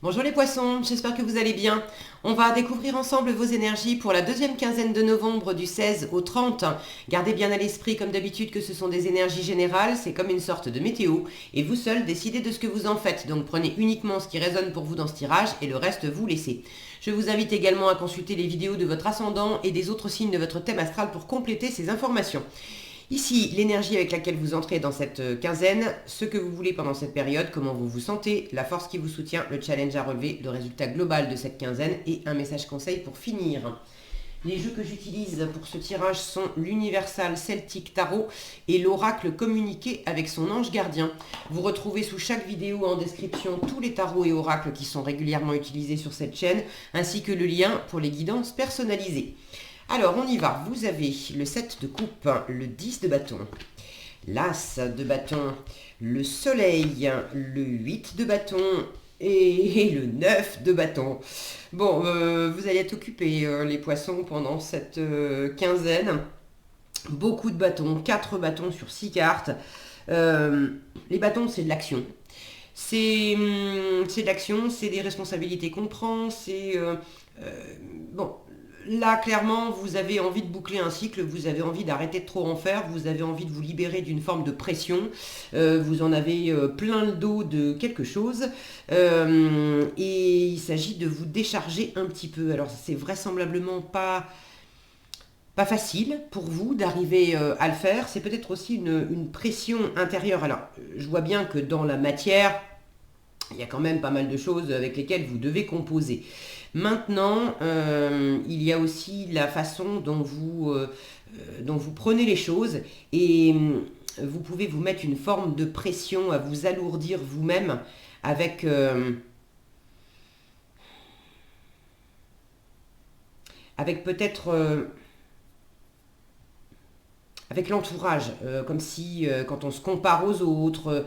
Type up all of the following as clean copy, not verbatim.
Bonjour les poissons, j'espère que vous allez bien. On va découvrir ensemble vos énergies pour la deuxième quinzaine de novembre du 16 au 30. Gardez bien à l'esprit comme d'habitude que ce sont des énergies générales, c'est comme une sorte de météo et vous seul décidez de ce que vous en faites. Donc prenez uniquement ce qui résonne pour vous dans ce tirage et le reste vous laissez. Je vous invite également à consulter les vidéos de votre ascendant et des autres signes de votre thème astral pour compléter ces informations. Ici, l'énergie avec laquelle vous entrez dans cette quinzaine, ce que vous voulez pendant cette période, comment vous vous sentez, la force qui vous soutient, le challenge à relever, le résultat global de cette quinzaine et un message conseil pour finir. Les jeux que j'utilise pour ce tirage sont l'Universal Celtic Tarot et l'Oracle communiqué avec son ange gardien. Vous retrouvez sous chaque vidéo en description tous les tarots et oracles qui sont régulièrement utilisés sur cette chaîne, ainsi que le lien pour les guidances personnalisées. Alors, on y va. Vous avez le 7 de coupe, le 10 de bâton, l'As de bâton, le Soleil, le 8 de bâton et le 9 de bâton. Bon, vous allez être occupés, les poissons, pendant cette quinzaine. Beaucoup de bâtons, 4 bâtons sur 6 cartes. Les bâtons, c'est de l'action. C'est de l'action, c'est des responsabilités qu'on prend, bon, là, clairement, vous avez envie de boucler un cycle, vous avez envie d'arrêter de trop en faire, vous avez envie de vous libérer d'une forme de pression, vous en avez plein le dos de quelque chose, et il s'agit de vous décharger un petit peu. Alors, c'est vraisemblablement pas facile pour vous d'arriver à le faire, c'est peut-être aussi une pression intérieure. Alors, je vois bien que dans la matière, il y a quand même pas mal de choses avec lesquelles vous devez composer. Maintenant, il y a aussi la façon dont vous prenez les choses et vous pouvez vous mettre une forme de pression à vous alourdir vous-même avec, avec peut-être avec l'entourage, comme si quand on se compare aux autres,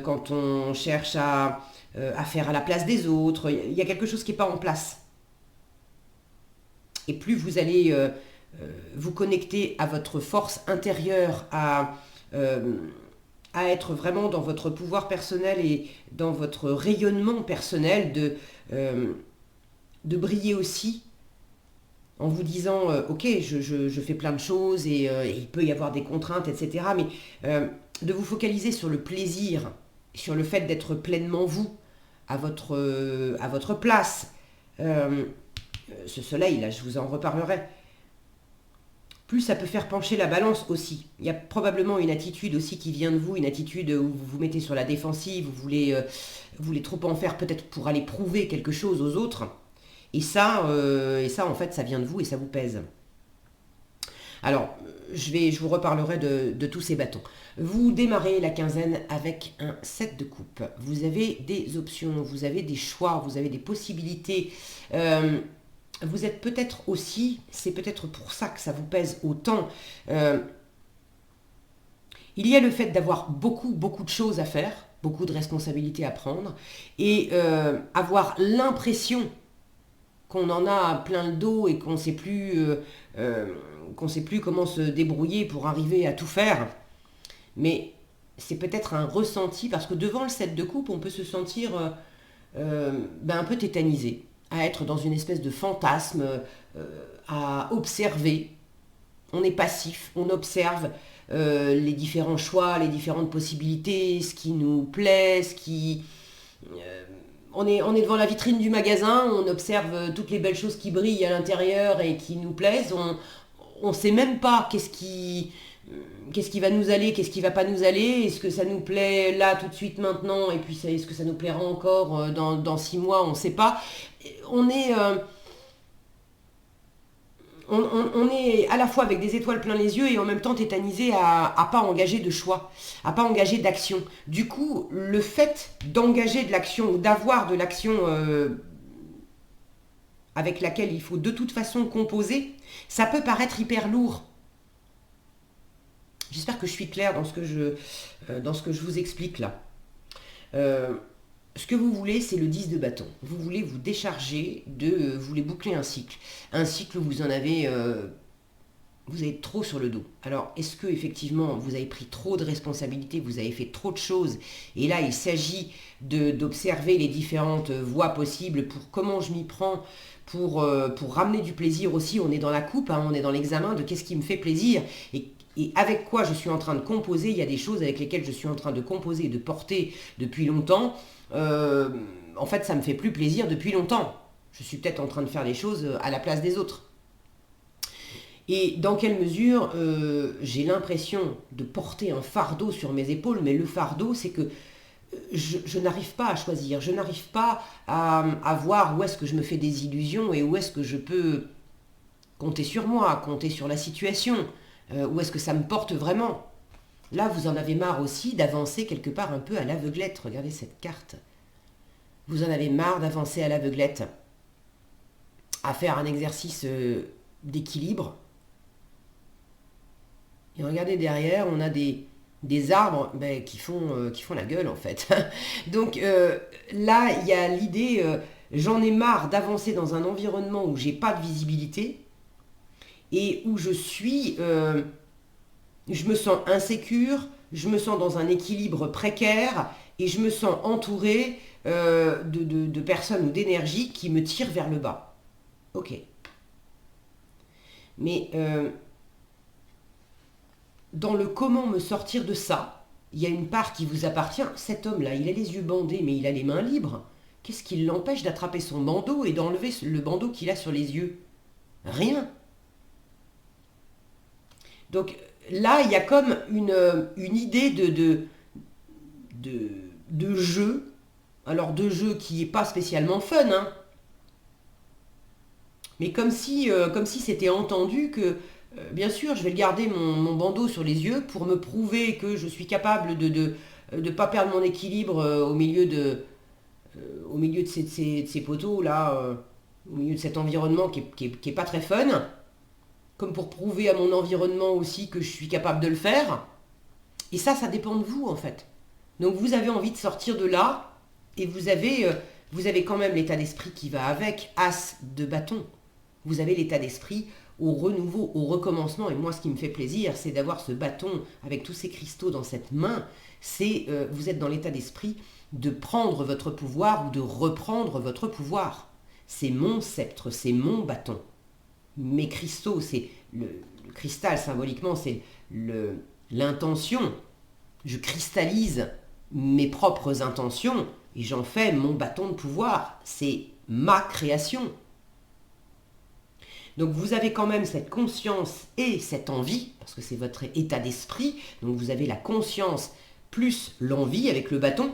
quand on cherche à faire à la place des autres, il y a quelque chose qui n'est pas en place. Et plus vous allez vous connecter à votre force intérieure, à être vraiment dans votre pouvoir personnel et dans votre rayonnement personnel, de briller aussi en vous disant ok, je fais plein de choses et il peut y avoir des contraintes, etc. Mais de vous focaliser sur le plaisir, sur le fait d'être pleinement vous, à votre place. Ce soleil, là, je vous en reparlerai. Plus ça peut faire pencher la balance aussi. Il y a probablement une attitude aussi qui vient de vous, une attitude où vous vous mettez sur la défensive, vous voulez trop en faire peut-être pour aller prouver quelque chose aux autres. Et ça, en fait, ça vient de vous et ça vous pèse. Alors, je vous reparlerai de tous ces bâtons. Vous démarrez la quinzaine avec un 7 de coupe. Vous avez des options, vous avez des choix, vous avez des possibilités. Vous êtes peut-être aussi, c'est peut-être pour ça que ça vous pèse autant, il y a le fait d'avoir beaucoup de choses à faire, beaucoup de responsabilités à prendre, et avoir l'impression qu'on en a plein le dos et qu'on sait plus comment se débrouiller pour arriver à tout faire. Mais c'est peut-être un ressenti, parce que devant le 7 de coupe, on peut se sentir un peu tétanisé, à être dans une espèce de fantasme, à observer. On est passif, on observe les différents choix, les différentes possibilités, ce qui nous plaît, on est devant la vitrine du magasin, on observe toutes les belles choses qui brillent à l'intérieur et qui nous plaisent. On ne sait même pas qu'est-ce qui va nous aller, qu'est-ce qui va pas nous aller, est-ce que ça nous plaît là tout de suite maintenant, et puis est-ce que ça nous plaira encore dans 6 mois, on ne sait pas. On est, on est à la fois avec des étoiles plein les yeux et en même temps tétanisé à pas engager de choix, à pas engager d'action. Du coup, le fait d'engager de l'action ou d'avoir de l'action avec laquelle il faut de toute façon composer, ça peut paraître hyper lourd. J'espère que je suis claire dans ce que je vous explique là. Ce que vous voulez, c'est le 10 de bâton. Vous voulez vous décharger vous voulez boucler un cycle. Un cycle où vous en avez vous êtes trop sur le dos. Alors, est-ce que effectivement vous avez pris trop de responsabilités, vous avez fait trop de choses, et là il s'agit d'observer les différentes voies possibles pour comment je m'y prends, pour ramener du plaisir aussi. On est dans la coupe, hein, on est dans l'examen de qu'est-ce qui me fait plaisir, et avec quoi je suis en train de composer. Il y a des choses avec lesquelles je suis en train de composer et de porter depuis longtemps. En fait, ça me fait plus plaisir depuis longtemps. Je suis peut-être en train de faire les choses à la place des autres. Et dans quelle mesure j'ai l'impression de porter un fardeau sur mes épaules, mais le fardeau, c'est que je n'arrive pas à choisir, je n'arrive pas à voir où est-ce que je me fais des illusions et où est-ce que je peux compter sur moi, compter sur la situation, où est-ce que ça me porte vraiment. Là, vous en avez marre aussi d'avancer quelque part un peu à l'aveuglette. Regardez cette carte. Vous en avez marre d'avancer à l'aveuglette, à faire un exercice d'équilibre. Et regardez derrière, on a des arbres qui font la gueule en fait. Donc là, il y a l'idée, j'en ai marre d'avancer dans un environnement où j'ai pas de visibilité et où je me sens insécure, je me sens dans un équilibre précaire et je me sens entourée de personnes ou d'énergie qui me tirent vers le bas. Ok. Mais dans le comment me sortir de ça, il y a une part qui vous appartient. Cet homme-là, il a les yeux bandés, mais il a les mains libres. Qu'est-ce qui l'empêche d'attraper son bandeau et d'enlever le bandeau qu'il a sur les yeux? Rien. Donc là, il y a comme une idée de jeu. Alors de jeu qui n'est pas spécialement fun, hein. Mais comme si c'était entendu que bien sûr, je vais garder mon bandeau sur les yeux pour me prouver que je suis capable de ne pas perdre mon équilibre au milieu de ces poteaux là, au milieu de cet environnement qui est pas très fun, comme pour prouver à mon environnement aussi que je suis capable de le faire. Et ça dépend de vous en fait. Donc vous avez envie de sortir de là et vous avez quand même l'état d'esprit qui va avec, as de bâton. Vous avez l'état d'esprit au renouveau, au recommencement. Et moi, ce qui me fait plaisir, c'est d'avoir ce bâton avec tous ces cristaux dans cette main. C'est vous êtes dans l'état d'esprit de prendre votre pouvoir ou de reprendre votre pouvoir. C'est mon sceptre, c'est mon bâton. Mes cristaux, c'est le cristal symboliquement, c'est l'intention. Je cristallise mes propres intentions et j'en fais mon bâton de pouvoir. C'est ma création. Donc vous avez quand même cette conscience et cette envie, parce que c'est votre état d'esprit, donc vous avez la conscience plus l'envie avec le bâton,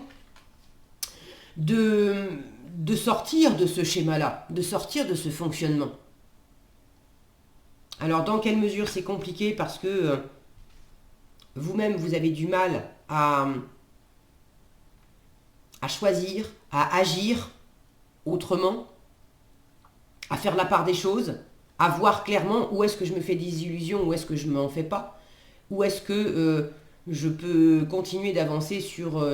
de sortir de ce schéma-là, de sortir de ce fonctionnement. Alors dans quelle mesure c'est compliqué? Parce que vous-même vous avez du mal à choisir, à agir autrement, à faire la part des choses, à voir clairement où est-ce que je me fais des illusions, où est-ce que je ne m'en fais pas, où est-ce que je peux continuer d'avancer sur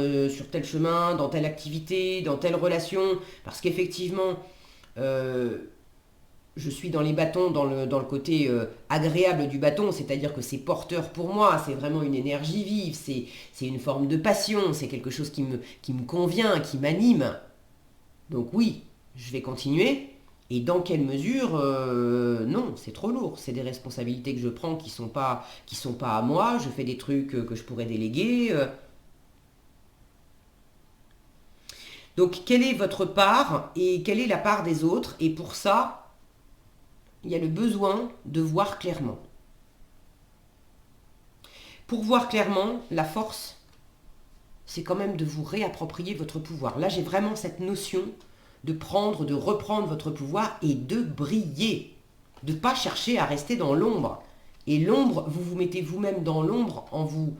tel chemin, dans telle activité, dans telle relation, parce qu'effectivement, je suis dans les bâtons, dans le côté agréable du bâton, c'est-à-dire que c'est porteur pour moi, c'est vraiment une énergie vive, c'est une forme de passion, c'est quelque chose qui me convient, qui m'anime. Donc oui, je vais continuer. Et dans quelle mesure non, c'est trop lourd. C'est des responsabilités que je prends qui sont pas à moi. Je fais des trucs que je pourrais déléguer. Donc, quelle est votre part et quelle est la part des autres? Et pour ça, il y a le besoin de voir clairement. Pour voir clairement, la force, c'est quand même de vous réapproprier votre pouvoir. Là, j'ai vraiment cette notion de reprendre votre pouvoir et de briller. De ne pas chercher à rester dans l'ombre. Et l'ombre, vous vous mettez vous-même dans l'ombre en vous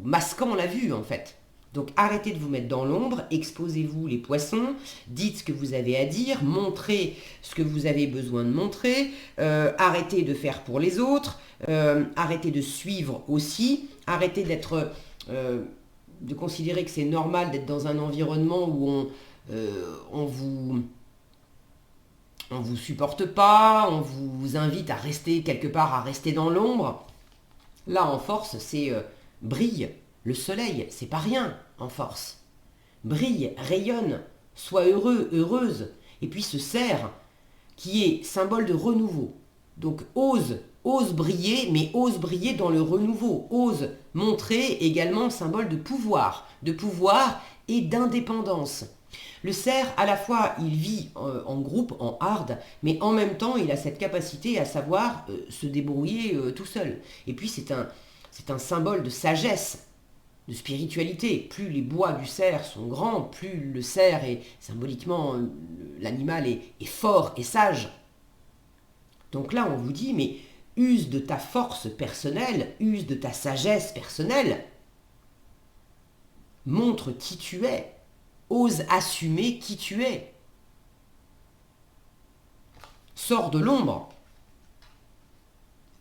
masquant la vue, en fait. Donc arrêtez de vous mettre dans l'ombre, exposez-vous les poissons, dites ce que vous avez à dire, montrez ce que vous avez besoin de montrer, arrêtez de faire pour les autres, arrêtez de suivre aussi, arrêtez de considérer que c'est normal d'être dans un environnement où on on vous supporte pas, on vous invite à rester quelque part, à rester dans l'ombre. Là, en force, c'est brille. Le soleil, c'est pas rien en force. Brille, rayonne, sois heureux, heureuse. Et puis ce cerf, qui est symbole de renouveau. Donc ose briller, mais ose briller dans le renouveau. Ose montrer également symbole de pouvoir et d'indépendance. Le cerf, à la fois, il vit en groupe, en herde, mais en même temps, il a cette capacité à savoir se débrouiller tout seul. Et puis, c'est un symbole de sagesse, de spiritualité. Plus les bois du cerf sont grands, plus le cerf est, symboliquement, l'animal est fort et sage. Donc là, on vous dit, mais use de ta force personnelle, use de ta sagesse personnelle, montre qui tu es. Ose assumer qui tu es. Sors de l'ombre.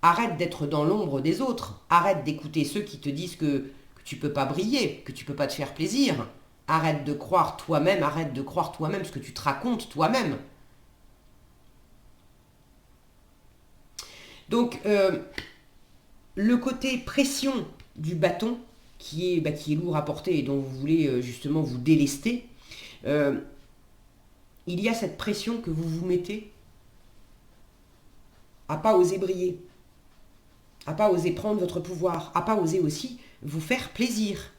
Arrête d'être dans l'ombre des autres. Arrête d'écouter ceux qui te disent que tu ne peux pas briller, que tu ne peux pas te faire plaisir. Arrête de croire toi-même ce que tu te racontes toi-même. Donc, le côté pression du bâton, qui est lourd à porter et dont vous voulez justement vous délester, il y a cette pression que vous vous mettez à pas oser briller, à pas oser prendre votre pouvoir, à pas oser aussi vous faire plaisir.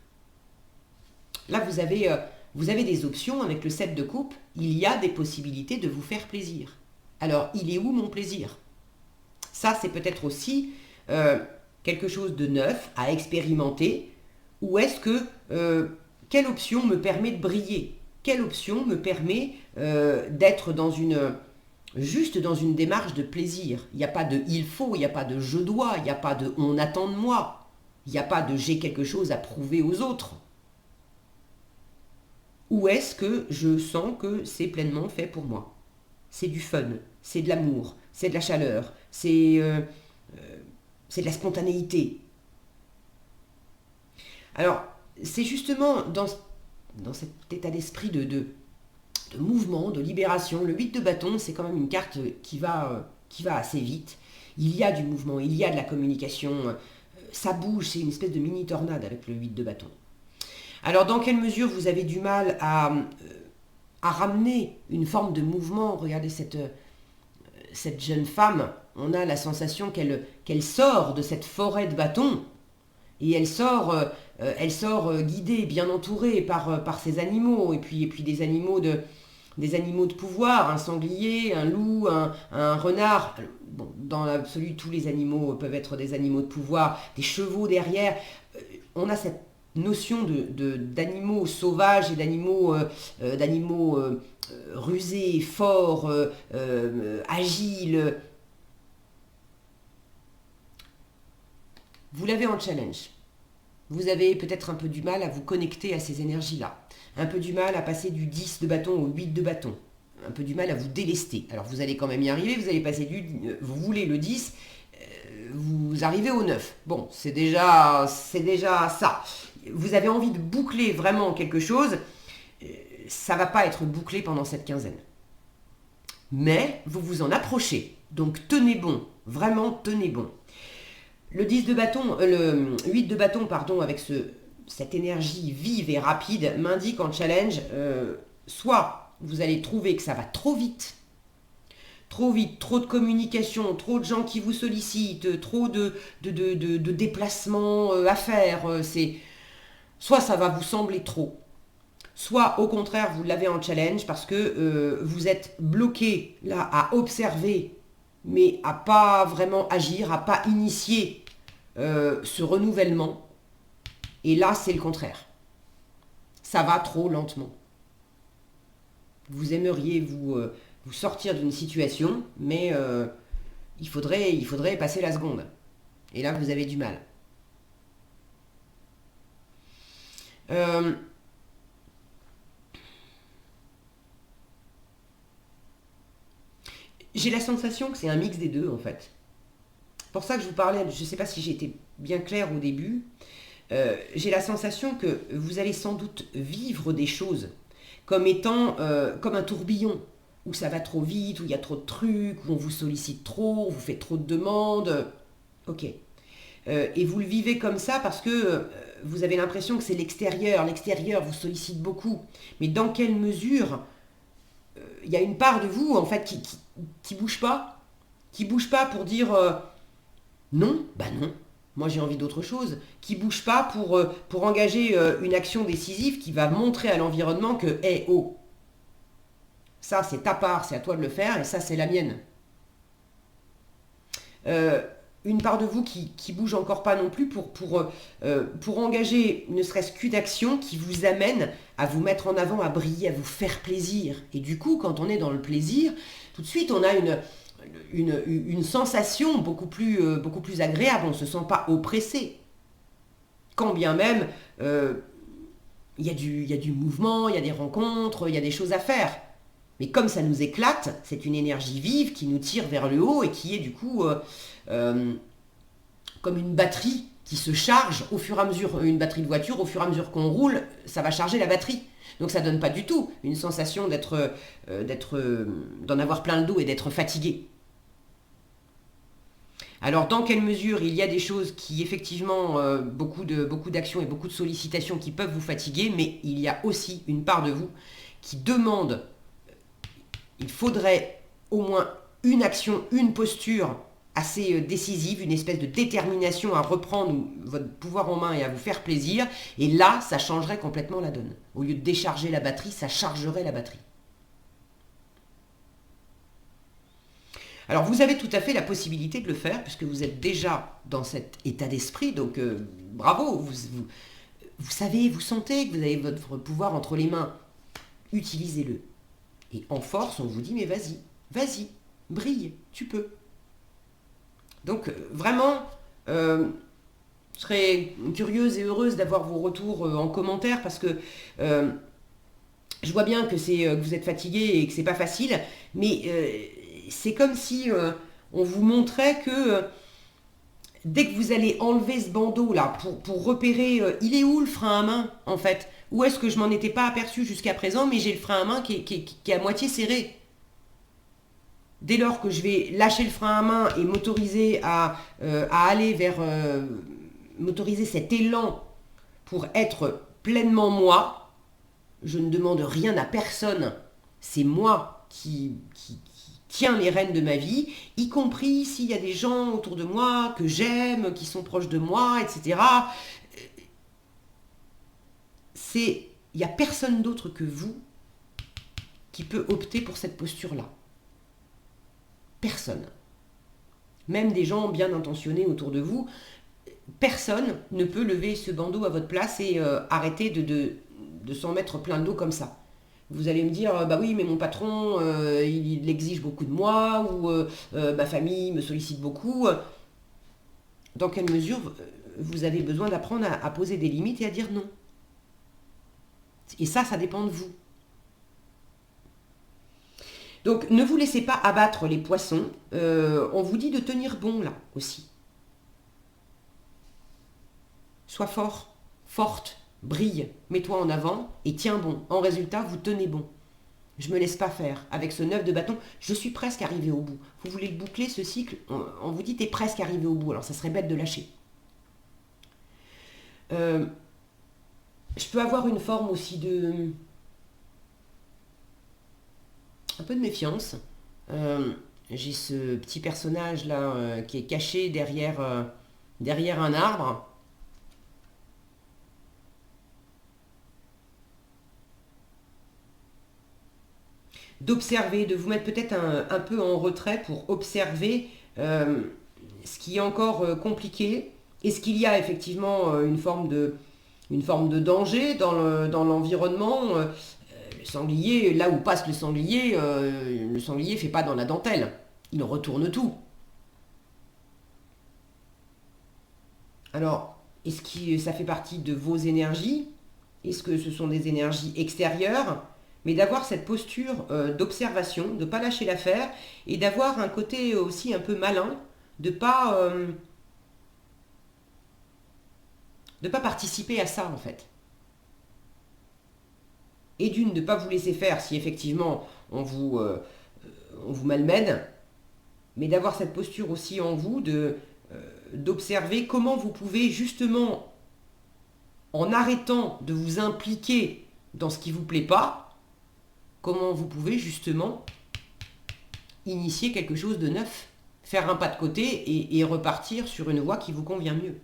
Là, vous avez des options avec le 7 de coupe, il y a des possibilités de vous faire plaisir. Alors, il est où mon plaisir? Ça, c'est peut-être aussi quelque chose de neuf à expérimenter. Ou est-ce que, quelle option me permet de briller? Quelle option me permet d'être juste dans une démarche de plaisir? Il n'y a pas de il faut, il n'y a pas de je dois, il n'y a pas de on attend de moi, il n'y a pas de j'ai quelque chose à prouver aux autres. Ou est-ce que je sens que c'est pleinement fait pour moi? C'est du fun, c'est de l'amour, c'est de la chaleur, c'est de la spontanéité. Alors, c'est justement dans cet état d'esprit de mouvement, de libération. Le 8 de bâton, c'est quand même une carte qui va assez vite. Il y a du mouvement, il y a de la communication. Ça bouge, c'est une espèce de mini tornade avec le 8 de bâton. Alors, dans quelle mesure vous avez du mal à ramener une forme de mouvement? Regardez cette jeune femme, on a la sensation qu'elle sort de cette forêt de bâtons et elle sort guidée, bien entourée par ses animaux et puis des animaux de pouvoir, un sanglier, un loup, un renard. Bon, dans l'absolu, tous les animaux peuvent être des animaux de pouvoir, des chevaux derrière. On a cette notion d'animaux sauvages et d'animaux rusés, forts, agiles. Vous l'avez en challenge. Vous avez peut-être un peu du mal à vous connecter à ces énergies-là. Un peu du mal à passer du 10 de bâton au 8 de bâton. Un peu du mal à vous délester. Alors vous allez quand même y arriver, vous allez passer vous voulez le 10, vous arrivez au 9. Bon, c'est déjà ça. Vous avez envie de boucler vraiment quelque chose, ça ne va pas être bouclé pendant cette quinzaine. Mais vous vous en approchez. Donc tenez bon, vraiment tenez bon. Le 10 de bâton, le 8 de bâton, pardon, avec cette énergie vive et rapide, m'indique en challenge, soit vous allez trouver que ça va trop vite, trop de communication, trop de gens qui vous sollicitent, trop de déplacements à faire, soit ça va vous sembler trop, soit au contraire vous l'avez en challenge parce que vous êtes bloqué là à observer, mais à pas vraiment agir, à pas initier ce renouvellement. Et là, c'est le contraire. Ça va trop lentement. Vous aimeriez vous sortir d'une situation, mais il faudrait passer la seconde. Et là, vous avez du mal. J'ai la sensation que c'est un mix des deux, en fait. C'est pour ça que je vous parlais, je ne sais pas si j'ai été bien claire au début, j'ai la sensation que vous allez sans doute vivre des choses comme étant comme un tourbillon, où ça va trop vite, où il y a trop de trucs, où on vous sollicite trop, on vous fait trop de demandes. Ok. Et vous le vivez comme ça parce que vous avez l'impression que c'est l'extérieur. L'extérieur vous sollicite beaucoup. Mais dans quelle mesure il y a une part de vous, en fait, qui bouge pas? Qui bouge pas pour dire non, bah non. Moi j'ai envie d'autre chose. Qui bouge pas pour engager une action décisive qui va montrer à l'environnement que, hé, oh, ça c'est ta part, c'est à toi de le faire, et ça c'est la mienne. Une part de vous qui bouge encore pas non plus pour engager ne serait-ce qu'une action qui vous amène à vous mettre en avant, à briller, à vous faire plaisir. Et du coup, quand on est dans le plaisir, tout de suite on a une sensation beaucoup plus agréable, on ne se sent pas oppressé. Quand bien même il y a du mouvement, il y a des rencontres, il y a des choses à faire. Mais comme ça nous éclate, c'est une énergie vive qui nous tire vers le haut et qui est du coup comme une batterie qui se charge au fur et à mesure, une batterie de voiture, au fur et à mesure qu'on roule, ça va charger la batterie. Donc ça donne pas du tout une sensation d'en avoir plein le dos et d'être fatigué. Alors dans quelle mesure il y a des choses qui effectivement, beaucoup d'actions et beaucoup de sollicitations qui peuvent vous fatiguer, mais il y a aussi une part de vous qui demande, il faudrait au moins une action, une posture assez décisive, une espèce de détermination à reprendre votre pouvoir en main et à vous faire plaisir, et là, ça changerait complètement la donne. Au lieu de décharger la batterie, ça chargerait la batterie. Alors vous avez tout à fait la possibilité de le faire, puisque vous êtes déjà dans cet état d'esprit, donc bravo, vous savez, vous sentez que vous avez votre pouvoir entre les mains, utilisez-le. Et en force, on vous dit, mais vas-y, vas-y, brille, tu peux. Donc vraiment, je serais curieuse et heureuse d'avoir vos retours en commentaire, parce que je vois bien que vous êtes fatigué et que c'est pas facile, mais c'est comme si on vous montrait que dès que vous allez enlever ce bandeau là pour repérer, il est où le frein à main en fait? Où est-ce que je m'en étais pas aperçu jusqu'à présent, mais j'ai le frein à main qui est à moitié serré. Dès lors que je vais lâcher le frein à main et m'autoriser à aller vers m'autoriser cet élan pour être pleinement moi, je ne demande rien à personne. C'est moi qui tiens les rênes de ma vie, y compris s'il y a des gens autour de moi que j'aime, qui sont proches de moi, etc. Il n'y a personne d'autre que vous qui peut opter pour cette posture-là. Personne. Même des gens bien intentionnés autour de vous, personne ne peut lever ce bandeau à votre place et arrêter de s'en mettre plein le dos comme ça. Vous allez me dire, bah oui, mais mon patron, il exige beaucoup de moi, ou ma famille me sollicite beaucoup. Dans quelle mesure vous avez besoin d'apprendre à poser des limites et à dire non? Et ça dépend de vous. Donc ne vous laissez pas abattre les poissons. On vous dit de tenir bon là aussi. Sois fort, forte, brille, mets-toi en avant et tiens bon. En résultat, vous tenez bon. Je ne me laisse pas faire. Avec ce 9 de bâton, je suis presque arrivé au bout. Vous voulez le boucler, ce cycle? On vous dit, t'es presque arrivé au bout. Alors ça serait bête de lâcher. Je peux avoir une forme aussi un peu de méfiance. J'ai ce petit personnage là qui est caché derrière un arbre. D'observer, de vous mettre peut-être un peu en retrait pour observer ce qui est encore compliqué. Est-ce qu'il y a effectivement une forme de danger dans l'environnement? Le sanglier, là où passe le sanglier ne fait pas dans la dentelle. Il retourne tout. Alors, est-ce que ça fait partie de vos énergies? Est-ce que ce sont des énergies extérieures? Mais d'avoir cette posture d'observation, de ne pas lâcher l'affaire, et d'avoir un côté aussi un peu malin, de ne pas participer à ça en fait. Et d'une, de ne pas vous laisser faire si effectivement on vous malmène, mais d'avoir cette posture aussi en vous, d'observer comment vous pouvez justement, en arrêtant de vous impliquer dans ce qui ne vous plaît pas, comment vous pouvez justement initier quelque chose de neuf, faire un pas de côté et repartir sur une voie qui vous convient mieux.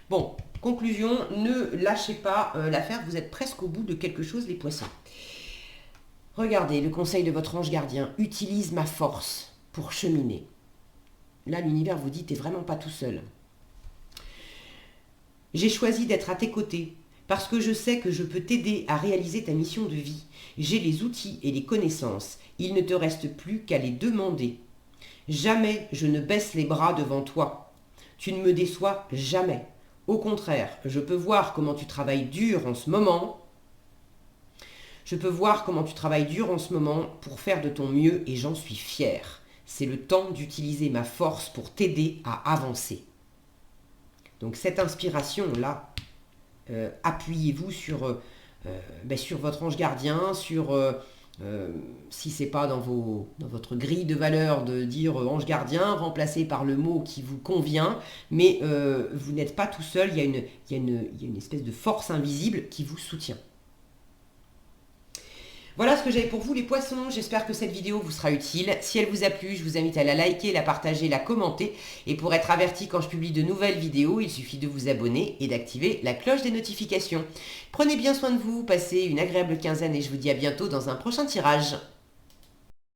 Bon, conclusion, ne lâchez pas l'affaire, vous êtes presque au bout de quelque chose les poissons. Regardez, le conseil de votre ange gardien, utilise ma force pour cheminer. Là, l'univers vous dit, t'es vraiment pas tout seul. J'ai choisi d'être à tes côtés parce que je sais que je peux t'aider à réaliser ta mission de vie. J'ai les outils et les connaissances. Il ne te reste plus qu'à les demander. Jamais je ne baisse les bras devant toi. Tu ne me déçois jamais. Au contraire, je peux voir comment tu travailles dur en ce moment. Je peux voir comment tu travailles dur en ce moment pour faire de ton mieux et j'en suis fière. C'est le temps d'utiliser ma force pour t'aider à avancer. Donc cette inspiration-là, appuyez-vous sur votre ange gardien, si ce n'est pas dans votre grille de valeurs de dire ange gardien, remplacé par le mot qui vous convient, mais vous n'êtes pas tout seul, il y a une espèce de force invisible qui vous soutient. Voilà ce que j'avais pour vous les poissons, j'espère que cette vidéo vous sera utile. Si elle vous a plu, je vous invite à la liker, la partager, la commenter. Et pour être averti quand je publie de nouvelles vidéos, il suffit de vous abonner et d'activer la cloche des notifications. Prenez bien soin de vous, passez une agréable quinzaine et je vous dis à bientôt dans un prochain tirage.